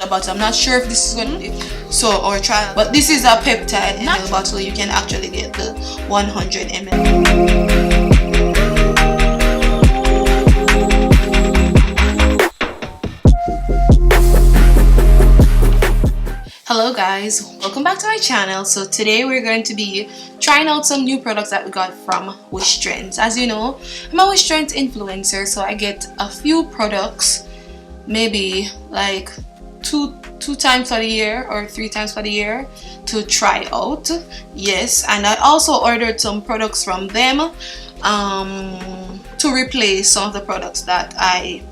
But I'm not sure if this is going to so or try, but this is a peptide ml bottle. You can actually get the 100 ml. Hello guys, welcome back to my channel. So today we're going to be trying out some new products that we got from Wishtrend. As you know, I'm a Wishtrend influencer, so I get a few products, maybe like two times for the year or 3 times for the year to try out. Yes, and I also ordered some products from them to replace some of the products that I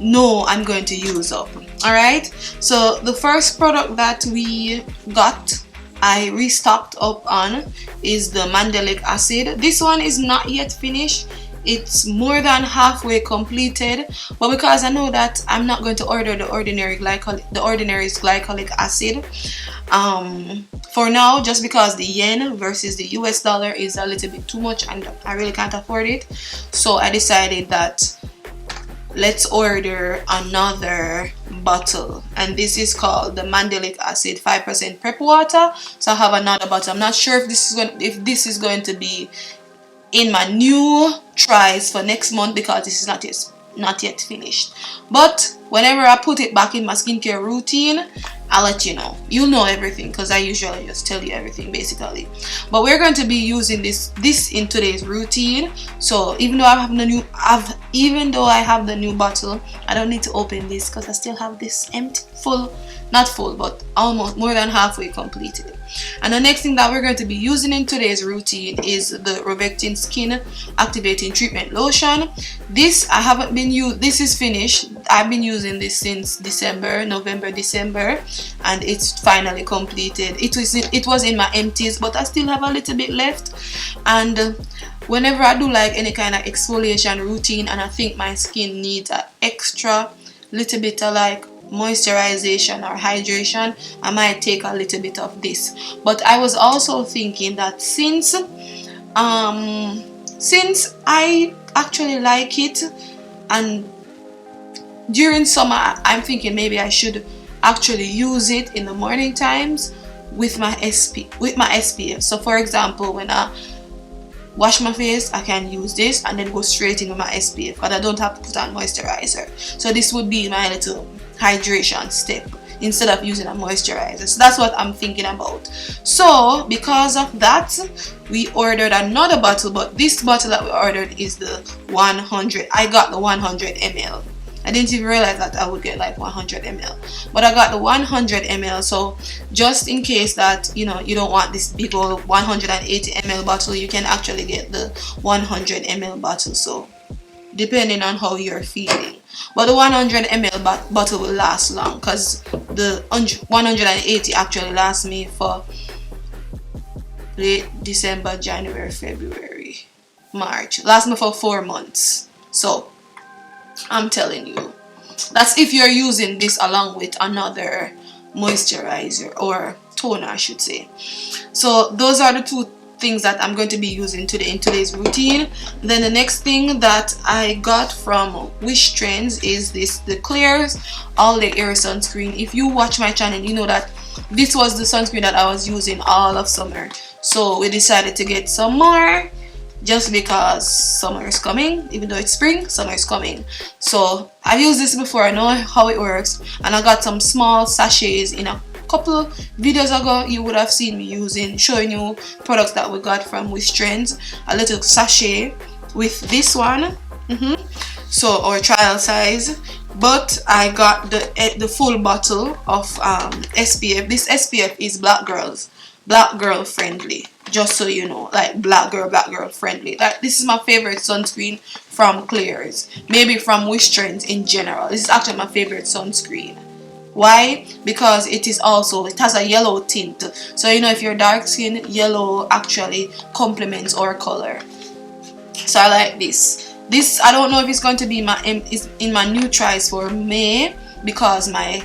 know I'm going to use up. Alright, so the first product that we got, I restocked up on, is the mandelic acid. This one is not yet finished. It's more than halfway completed, but because I know that I'm not going to order the ordinary glycolic acid for now, just because the yen versus the US dollar is a little bit too much and I really can't afford it. So I decided that let's order another bottle, and this is called the mandelic acid 5% prep water. So I have another bottle. I'm not sure if this is going to be in my new tries for next month, because this is not yet finished. But whenever I put it back in my skincare routine, I'll let you know. You'll know everything because I usually just tell you everything basically. But we're going to be using this in today's routine. So even though I have the new bottle, I don't need to open this because I still have this empty, not full, but almost more than halfway completed. And the next thing that we're going to be using in today's routine is the Rovectin Skin Activating Treatment Lotion. This I haven't been used. This is finished. I've been using this since November, December, and it's finally completed. It was in my empties, but I still have a little bit left. And whenever I do like any kind of exfoliation routine, and I think my skin needs an extra little bit of like moisturization or hydration, I might take a little bit of this. But I was also thinking that since I actually like it, and during summer I'm thinking maybe I should actually use it in the morning times with my SPF. So for example, when I wash my face, I can use this and then go straight into my SPF, but I don't have to put on moisturizer. So this would be my little hydration step instead of using a moisturizer. So that's what I'm thinking about. So because of that, we ordered another bottle, but this bottle that we ordered is the 100. I got the 100 ml. I didn't even realize that I would get like 100 ml, but I got the 100 ml. So just in case that you don't want this big old 180 ml bottle, you can actually get the 100 ml bottle. So depending on how you're feeling, but the 100 ml bottle will last long, because the 180 actually lasts me for late December, January, February, March. Lasts me for 4 months. So I'm telling you, that's if you're using this along with another moisturizer or toner, I should say. So those are the two things that I'm going to be using today in today's routine. Then the next thing that I got from Wishtrends is the Klairs All Day Air Sunscreen. If you watch my channel, you know that this was the sunscreen that I was using all of summer. So we decided to get some more, just because summer is coming. Even though it's spring, summer is coming. So I've used this before, I know how it works, and I got some small sachets in a couple videos ago. You would have seen me showing you products that we got from Wishtrends, a little sachet with this one, so or trial size. But I got the full bottle of SPF. This SPF is black girl friendly, just so you know, like black girl friendly. This is my favorite sunscreen from Klairs, maybe from Wishtrends in general. This is actually my favorite sunscreen. Why? Because it has a yellow tint. So if you're dark skin, yellow actually complements our color. So I like this. This, I don't know if it's going to be in my new tries for May, because my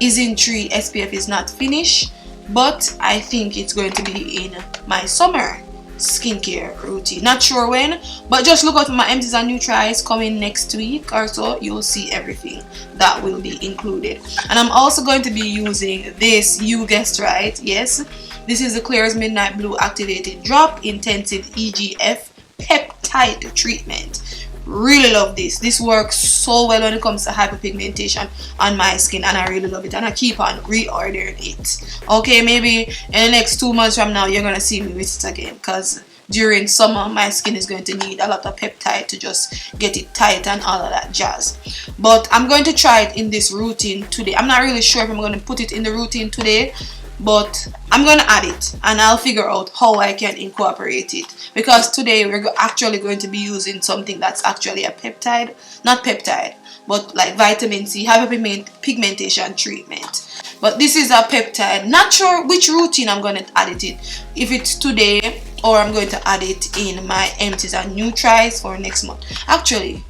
Isin 3 SPF is not finished, but I think it's going to be in my summer skincare routine. Not sure when, but just look out for my empties and new tries coming next week or so. You'll see everything that will be included. And I'm also going to be using this, you guessed right, yes, this is the Klairs Midnight Blue Activated Drop Intensive EGF Peptide Treatment. Really love this. This works so well when it comes to hyperpigmentation on my skin, and I really love it, and I keep on reordering it. Okay, maybe in the next 2 months from now you're gonna see me with it again, because during summer my skin is going to need a lot of peptide to just get it tight and all of that jazz. But I'm going to try it in this routine today. I'm not really sure if I'm going to put it in the routine today, but I'm going to add it and I'll figure out how I can incorporate it, because today we're actually going to be using something that's actually a peptide, not peptide, but like vitamin C hyperpigmentation treatment. But this is a peptide. Not sure which routine I'm going to add it in, if it's today or I'm going to add it in my empties and new tries for next month. Actually,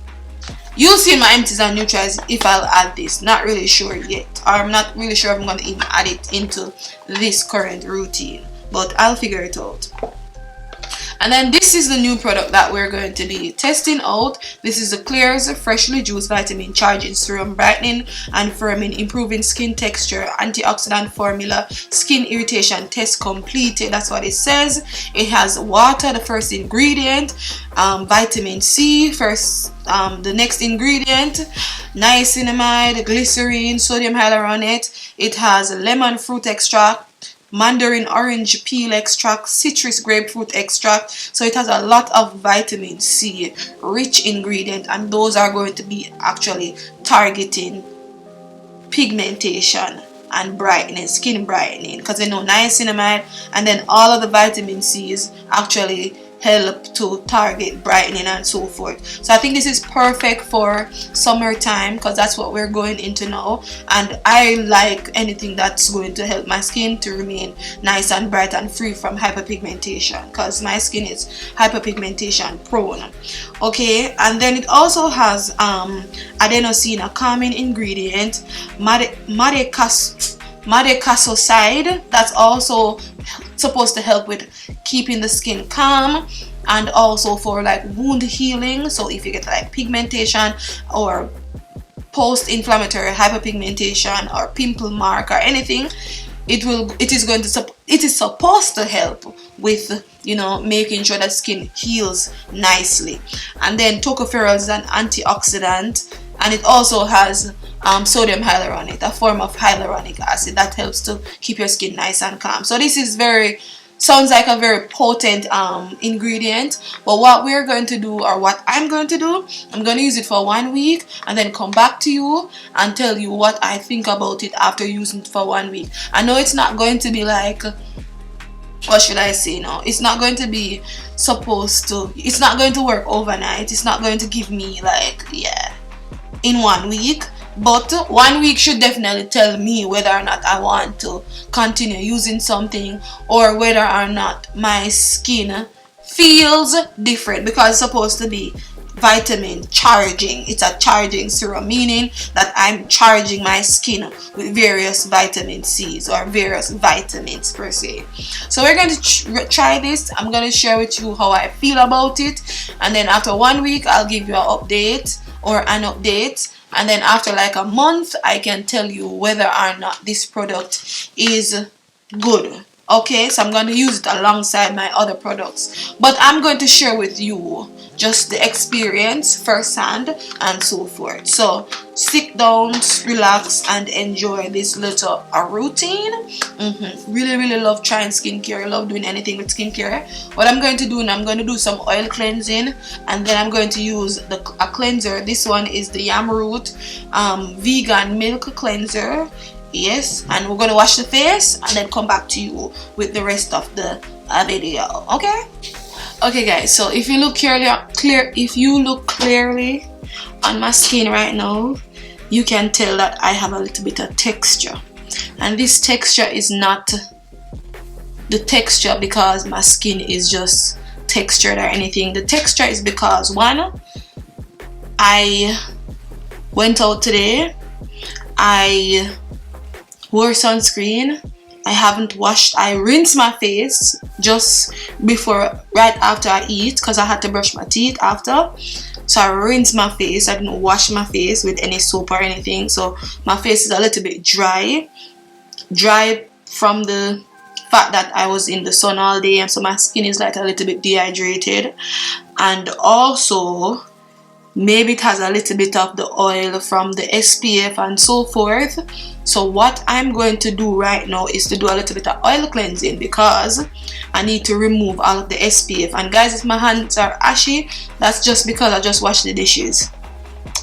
you'll see in my empties and new tries if I'll add this. Not really sure yet, or I'm not really sure if I'm going to even add it into this current routine, but I'll figure it out. And then this is the new product that we're going to be testing out. This is the Klairs Freshly Juiced Vitamin Charging Serum, brightening and firming, improving skin texture, antioxidant formula, skin irritation test completed. That's what it says. It has water, the first ingredient, vitamin C, the next ingredient, niacinamide, glycerin, sodium hyaluronate. It has lemon fruit extract, mandarin orange peel extract, citrus grapefruit extract. So it has a lot of vitamin C rich ingredient, and those are going to be actually targeting pigmentation and brightening, skin brightening, because you know niacinamide and then all of the vitamin C's actually help to target brightening and so forth. So I think this is perfect for summertime, because that's what we're going into now, and I like anything that's going to help my skin to remain nice and bright and free from hyperpigmentation, because my skin is hyperpigmentation prone. Okay, and then it also has adenosine, a calming ingredient, madecassoside, that's also supposed to help with keeping the skin calm, and also for like wound healing. So if you get like pigmentation or post-inflammatory hyperpigmentation or pimple mark or anything, it is supposed to help with, you know, making sure that skin heals nicely. And then tocopherol is an antioxidant, and it also has sodium hyaluronate, a form of hyaluronic acid that helps to keep your skin nice and calm. So this is sounds like a very potent ingredient. But what we're going to do, or what I'm going to do, I'm going to use it for 1 week and then come back to you and tell you what I think about it after using it for 1 week. I know it's not going to be like, what should I say now, it's not going to be it's not going to work overnight. It's not going to give me like, yeah, in 1 week. But 1 week should definitely tell me whether or not I want to continue using something, or whether or not my skin feels different, because it's supposed to be vitamin charging. It's a charging serum, meaning that I'm charging my skin with various vitamin C's or various vitamins per se. So we're going to try this. I'm going to share with you how I feel about it, and then after 1 week I'll give you an update, and then after like a month I can tell you whether or not this product is good. Okay, so I'm going to use it alongside my other products, but I'm going to share with you just the experience firsthand and so forth. So sit down, relax, and enjoy this little routine. Really love trying skincare. I love doing anything with skincare. What I'm going to do now, I'm going to do some oil cleansing, and then I'm going to use a cleanser. This one is the yam root vegan milk cleanser. Yes, and we're going to wash the face and then come back to you with the rest of the video. Okay guys, so if you look clearly on my skin right now, you can tell that I have a little bit of texture, and this texture is not the texture because my skin is just textured or anything. The texture is because, one, I went out today, I wore sunscreen, I haven't washed. I rinse my face just before, right after I eat, because I had to brush my teeth after. So I rinse my face. I didn't wash my face with any soap or anything, so my face is a little bit dry from the fact that I was in the sun all day, and so my skin is like a little bit dehydrated, and also maybe it has a little bit of the oil from the SPF and so forth. So what I'm going to do right now is to do a little bit of oil cleansing, because I need to remove all of the SPF. And guys, if my hands are ashy, that's just because I just washed the dishes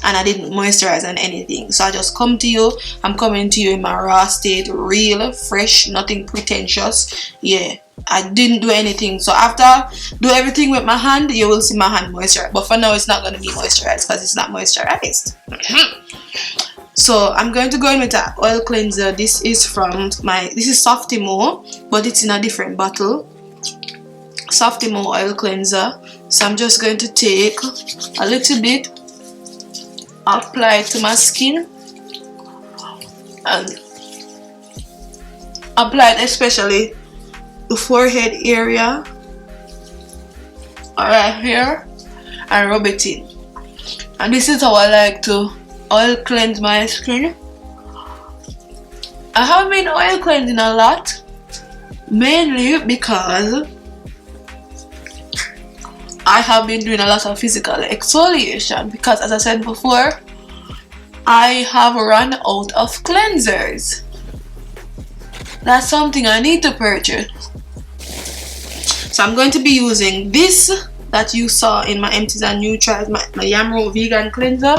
and I didn't moisturize and anything. So I just come to you. I'm coming to you in my raw state, real, fresh, nothing pretentious. Yeah, I didn't do anything. So after I do everything with my hand, you will see my hand moisturized. But for now, it's not going to be moisturized because it's not moisturized. So I'm going to go in with an oil cleanser. This is Softimo, but it's in a different bottle. Softimo oil cleanser. So I'm just going to take a little bit, apply it to my skin, and apply it especially the forehead area right here, and rub it in. And this is how I like to oil cleanse my skin. I have been oil cleansing a lot, mainly because I have been doing a lot of physical exfoliation, because as I said before, I have run out of cleansers. That's something I need to purchase. So I'm going to be using this that you saw in my Empties and Neutrals, my Yamro vegan cleanser.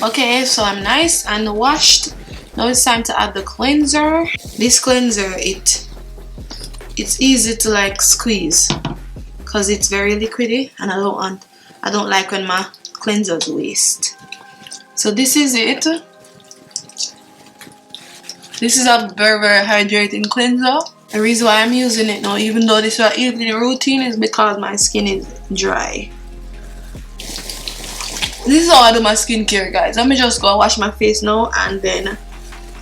Okay, so I'm nice and washed. Now it's time to add the cleanser. This cleanser, it's easy to like squeeze because it's very liquidy, and I don't like when my cleansers waste. So this is it. This is a very, very hydrating cleanser. The reason why I'm using it now, even though this is an evening routine, is because my skin is dry. This is how I do my skincare, guys. Let me just go wash my face now and then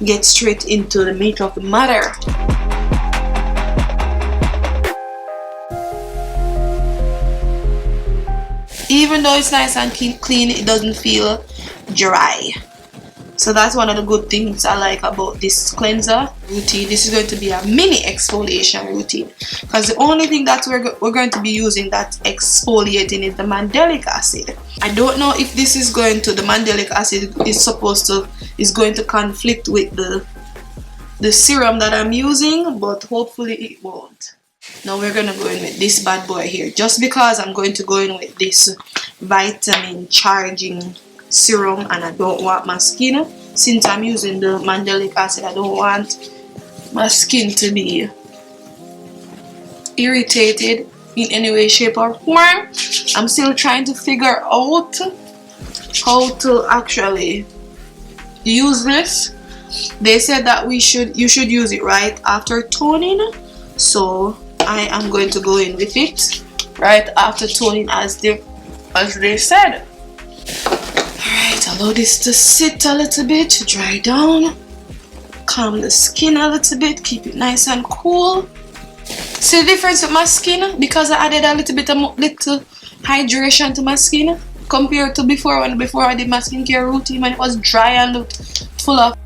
get straight into the meat of the matter. Even though it's nice and clean, it doesn't feel dry. So that's one of the good things I like about this cleanser routine. This is going to be a mini exfoliation routine, because the only thing that we're going to be using that's exfoliating is the mandelic acid. I don't know if this is going to, the mandelic acid is going to conflict with the serum that I'm using, but hopefully it won't. Now we're gonna go in with this bad boy here, just because I'm going to go in with this vitamin charging serum, and I don't want my skin, since I'm using the mandelic acid, I don't want my skin to be irritated in any way, shape or form. I'm still trying to figure out how to actually use this. They said that you should use it right after toning, so I am going to go in with it right after toning as they said. Alright, allow this to sit a little bit, to dry down, calm the skin a little bit, keep it nice and cool. See the difference with my skin? Because I added a little bit of little hydration to my skin compared to before I did my skincare routine, when it was dry and looked full of.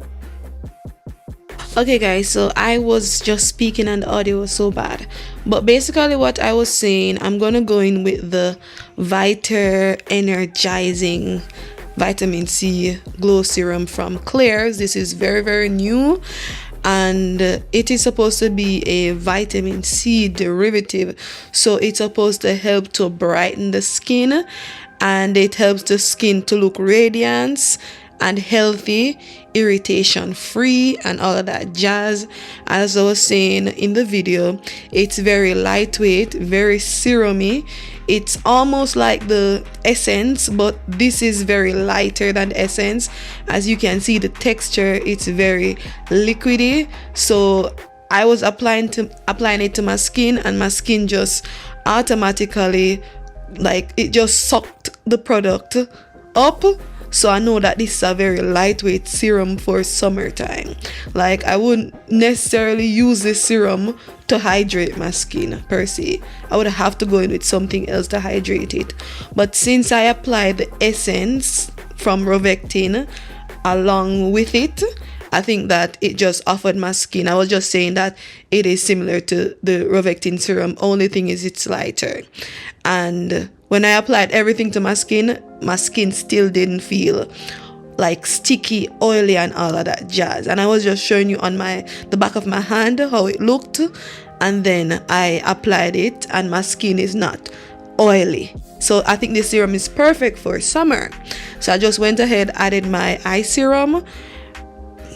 Okay guys, so I was just speaking and the audio was so bad, but basically what I was saying, I'm gonna go in with the Vita Energizing Vitamin C Glow Serum from Klairs. This is very, very new, and it is supposed to be a vitamin C derivative, so it's supposed to help to brighten the skin, and it helps the skin to look radiant and healthy, irritation free, and all of that jazz. As I was saying in the video, it's very lightweight, very serumy. It's almost like the essence, but this is very lighter than the essence. As you can see, the texture, it's very liquidy. So I was applying it to my skin, and my skin just automatically, like, it just sucked the product up. so I know that this is a very lightweight serum for summertime. Like, I wouldn't necessarily use this serum to hydrate my skin per se. I would have to go in with something else to hydrate it. But since I applied the essence from Rovectin along with it, I think that it just offered my skin. I was just saying that it is similar to the Rovectin serum. Only thing is it's lighter. And when I applied everything to my skin still didn't feel like sticky, oily, and all of that jazz. And I was just showing you on the back of my hand how it looked, and then I applied it and my skin is not oily. So I think this serum is perfect for summer. So I just went ahead, added my eye serum,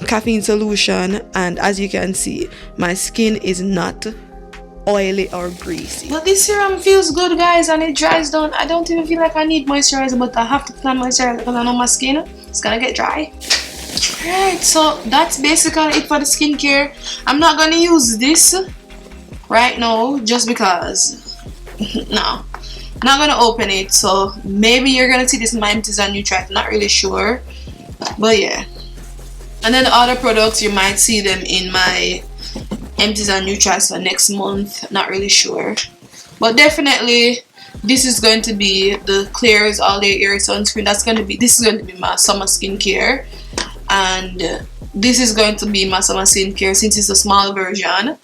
caffeine solution, and as you can see, my skin is not oily or greasy. But this serum feels good, guys, and it dries down. I don't even feel like I need moisturizer, but I have to put on moisturizer because I know my skin is gonna get dry. Alright, so that's basically it for the skincare. I'm not gonna use this right now just because no, not gonna open it. So maybe you're gonna see this in my empties and nutrients. Not really sure, but yeah. And then the other products, you might see them in my empties and nutrients for next month. Not really sure, but definitely this is going to be the Klairs All Day Air Sunscreen. This is going to be my summer skincare, and this is going to be my summer skincare since it's a small version,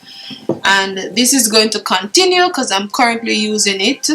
and this is going to continue because I'm currently using it,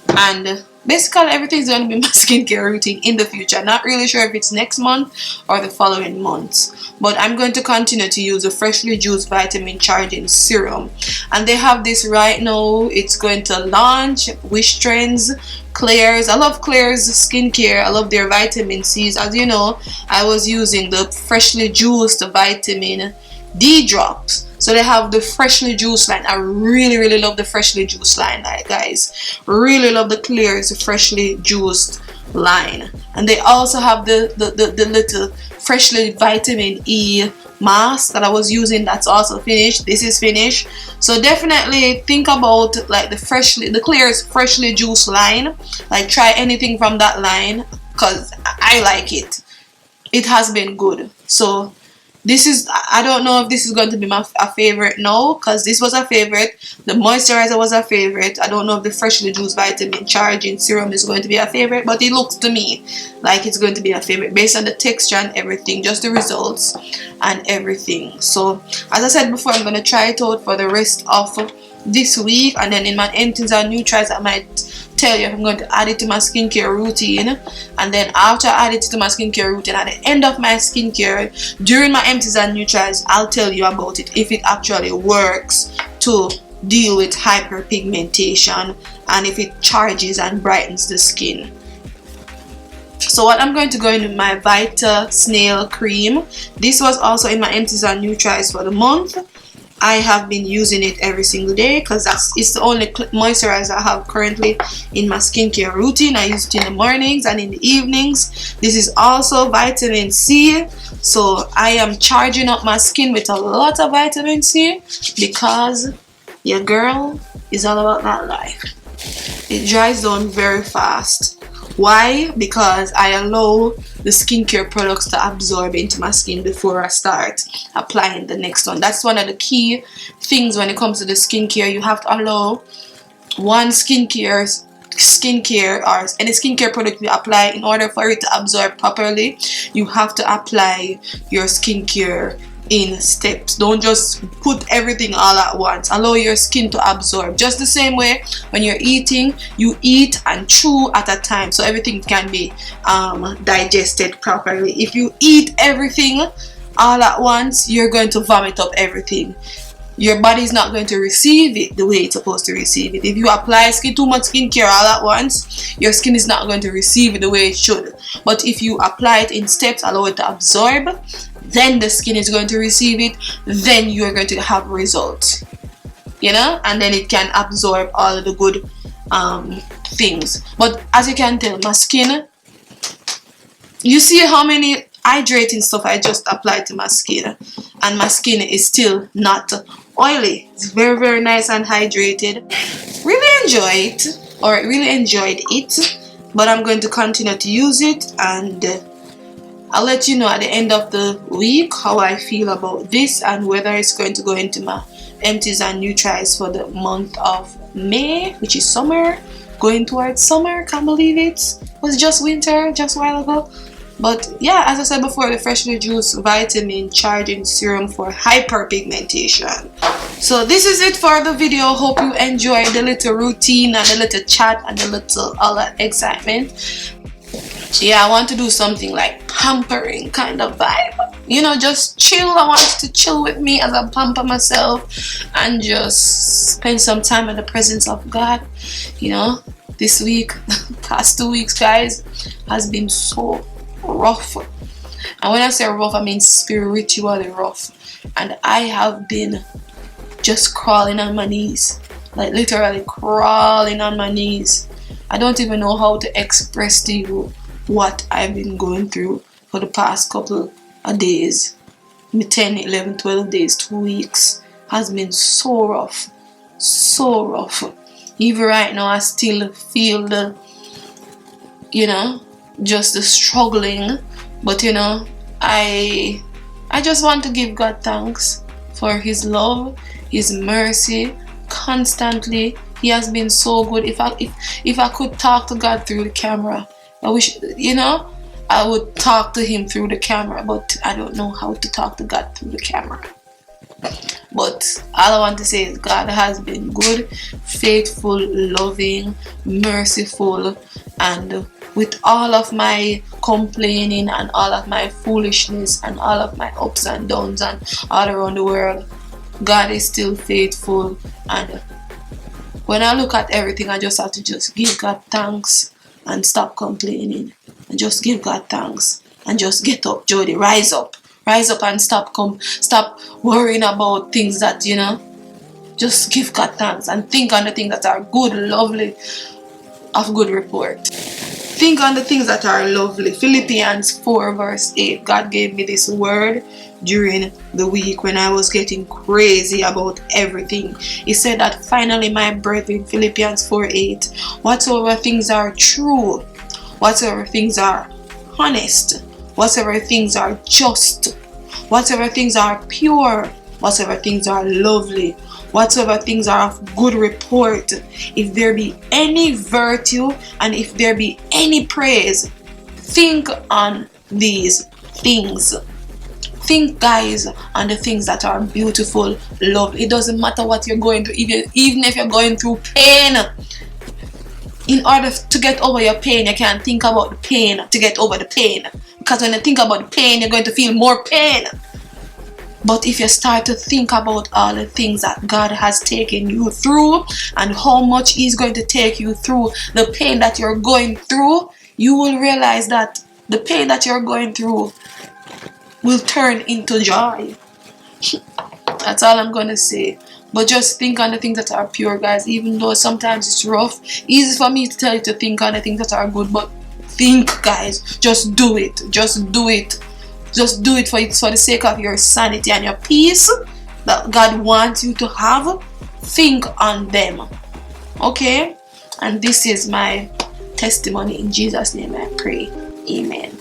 and basically everything is going to be my skincare routine in the future. Not really sure if it's next month or the following months, but I'm going to continue to use a freshly juiced vitamin charging serum, and they have this right now. It's going to launch. Wishtrend's, Klairs. I love Klairs skincare. I love their vitamin C's. As you know, I was using the freshly juiced vitamin D drops. So they have the freshly juiced line. I really love the freshly juiced line, like, guys. Really love the Klairs freshly juiced line. And they also have the little freshly vitamin E mask that I was using. That's also finished. This is finished. So definitely think about like the Klairs freshly juiced line. Like, try anything from that line because I like it. It has been good. So this is, I don't know if this is going to be a favorite now, because this was a favorite. The moisturizer was a favorite. I don't know if the freshly juiced vitamin charging serum is going to be a favorite, but it looks to me like it's going to be a favorite based on the texture and everything, just the results and everything. So as I said before, I'm going to try it out for the rest of this week, and then in my empties and new tries I might tell you if I'm going to add it to my skincare routine, and then after I add it to my skincare routine, at the end of my skincare during my empties and new tries, I'll tell you about it, if it actually works to deal with hyperpigmentation and if it charges and brightens the skin. So what I'm going to go into my Vita Snail Cream. This was also in my empties and new tries for the month. I have been using it every single day because it's the only moisturizer I have currently in my skincare routine. I use it in the mornings and in the evenings. This is also vitamin C, so I am charging up my skin with a lot of vitamin C because your girl is all about that life. It dries down very fast. Why? Because I allow the skincare products to absorb into my skin before I start applying the next one. That's one of the key things when it comes to the skincare. You have to allow one skincare or any skincare product you apply, in order for it to absorb properly, you have to apply your skincare in steps. Don't just put everything all at once. Allow your skin to absorb. Just the same way when you're eating, you eat and chew at a time so everything can be digested properly. If you eat everything all at once, you're going to vomit up everything. Your body is not going to receive it the way it's supposed to receive it. If you apply too much skincare all at once, your skin is not going to receive it the way it should. But if you apply it in steps, allow it to absorb, then the skin is going to receive it, then you're going to have results, you know, and then it can absorb all of the good things. But as you can tell, my skin, you see how many hydrating stuff I just applied to my skin, and my skin is still not oily. It's very nice and hydrated. Really enjoyed it. but I'm going to continue to use it, and I'll let you know at the end of the week how I feel about this and whether it's going to go into my empties and neutrals for the month of May, which is summer, going towards summer. Can't believe it was just winter just a while ago. But yeah, as I said before, the freshly juiced vitamin charging serum for hyperpigmentation. So this is it for the video. Hope you enjoyed the little routine and the little chat and the little all that excitement. Yeah, I want to do something like pampering kind of vibe, you know, just chill. I want you to chill with me as I pamper myself and just spend some time in the presence of God. You know, this week, past 2 weeks, guys, has been so rough. And when I say rough, I mean spiritually rough. And I have been just crawling on my knees, like literally crawling on my knees. I don't even know how to express to you what I've been going through for the past couple of days. 10, 11, 12 days, 2 weeks has been so rough, so rough. Even right now I still feel the, you know, just the struggling. But you know, I just want to give God thanks for his love, his mercy constantly. He has been so good. If I could talk to God through the camera, I wish, you know, I would talk to him through the camera, but I don't know how to talk to God through the camera. But all I want to say is God has been good, faithful, loving, merciful, and with all of my complaining and all of my foolishness and all of my ups and downs and all around the world, God is still faithful. And when I look at everything, I just have to just give God thanks and stop complaining and just give God thanks and just get up, Jody, rise up and stop worrying about things that, you know, just give God thanks and think on the things that are good, lovely, of good report. Think on the things that are lovely. Philippians 4 verse 8. God gave me this word during the week when I was getting crazy about everything. He said that finally, my brethren, Philippians 4:8, whatsoever things are true, whatsoever things are honest, whatsoever things are just, whatsoever things are pure, whatsoever things are lovely, whatsoever things are of good report, if there be any virtue and if there be any praise, think on these things. Think, guys, on the things that are beautiful, love. It doesn't matter what you're going through, even if you're going through pain. In order to get over your pain, you can't think about the pain to get over the pain. Because when you think about the pain, you're going to feel more pain. But if you start to think about all the things that God has taken you through and how much he's going to take you through the pain that you're going through, you will realize that the pain that you're going through will turn into joy. That's all I'm gonna say. But just think on the things that are pure, guys. Even though sometimes it's rough, easy for me to tell you to think on the things that are good, but think, guys. Just do it. Just do it. Just do it for the sake of your sanity and your peace that God wants you to have. Think on them. Okay? And this is my testimony. In Jesus' name I pray. Amen.